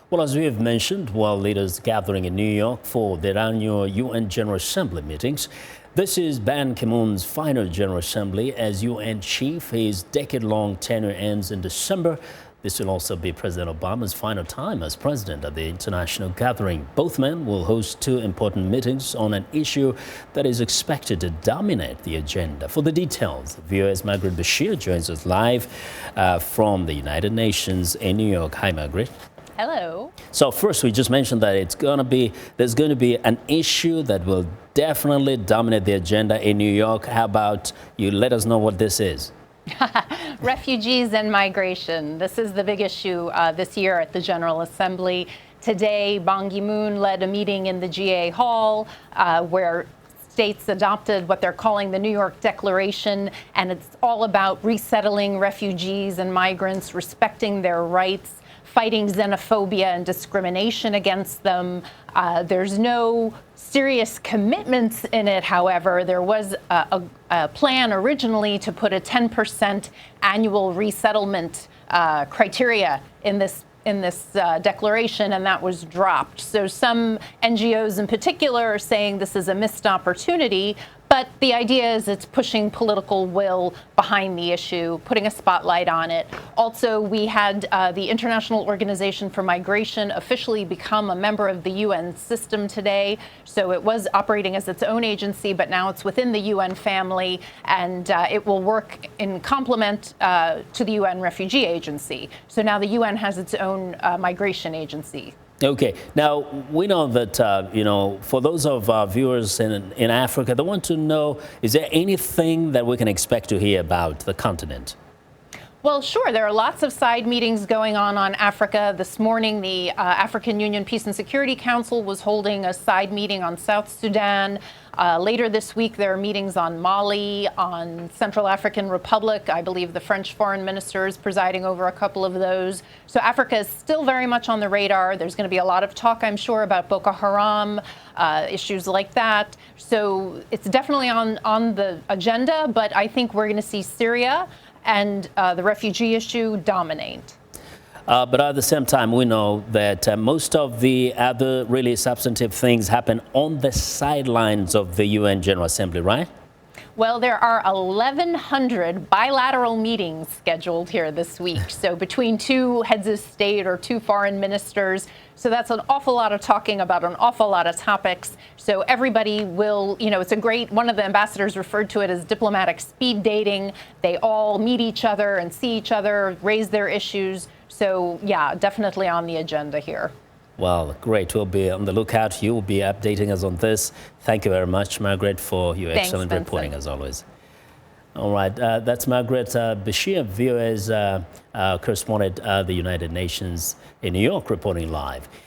Well, as we have mentioned, world leaders gathering in New York for their annual UN General Assembly meetings. This is Ban Ki-moon's final General Assembly as UN chief. His decade-long tenure ends in December. This will also be President Obama's final time as president at the international gathering. Both men will host two important meetings on an issue that is expected to dominate the agenda. For the details, VOA'S Margaret Besheer joins us live from the United Nations in New York. Hi, Margaret. Hello. So first, we just mentioned that there's going to be an issue that will definitely dominate the agenda in New York. How about you let us know what this is? Refugees and migration. This is the big issue this year at the General Assembly. Today, Ban Ki-moon led a meeting in the GA Hall where states adopted what they're calling the New York Declaration, and it's all about resettling refugees and migrants, respecting their rights, fighting xenophobia and discrimination against them. There's no serious commitments in it, however. There was a plan originally to put a 10% annual resettlement criteria in this declaration, and that was dropped. So some NGOs in particular are saying this is a missed opportunity, but the idea is it's pushing political will behind the issue, putting a spotlight on it. Also, we had the International Organization for Migration officially become a member of the UN system today. So it was operating as its own agency, but now it's within the UN family, and it will work in complement to the UN Refugee Agency. So now the UN has its own migration agency. Okay. Now, we know that, for those of our viewers in Africa, they want to know, is there anything that we can expect to hear about the continent? Well, sure. There are lots of side meetings going on Africa. This morning, the African Union Peace and Security Council was holding a side meeting on South Sudan. Later this week, there are meetings on Mali, on Central African Republic. I believe the French foreign minister is presiding over a couple of those. So Africa is still very much on the radar. There's going to be a lot of talk, I'm sure, about Boko Haram, issues like that. So it's definitely on the agenda, but I think we're going to see Syria and the refugee issue dominate. But at the same time, we know that most of the other really substantive things happen on the sidelines of the UN General Assembly, right? Well, there are 1,100 bilateral meetings scheduled here this week. So between two heads of state or two foreign ministers. So that's an awful lot of talking about an awful lot of topics. So everybody will, it's a great, one of the ambassadors referred to it as diplomatic speed dating. They all meet each other and see each other, raise their issues. So yeah, definitely on the agenda here. Well, great. We'll be on the lookout. You will be updating us on this. Thank you very much, Margaret, for your excellent reporting, as always. All right. That's Margaret Besheer, VOA's correspondent at the United Nations in New York, reporting live.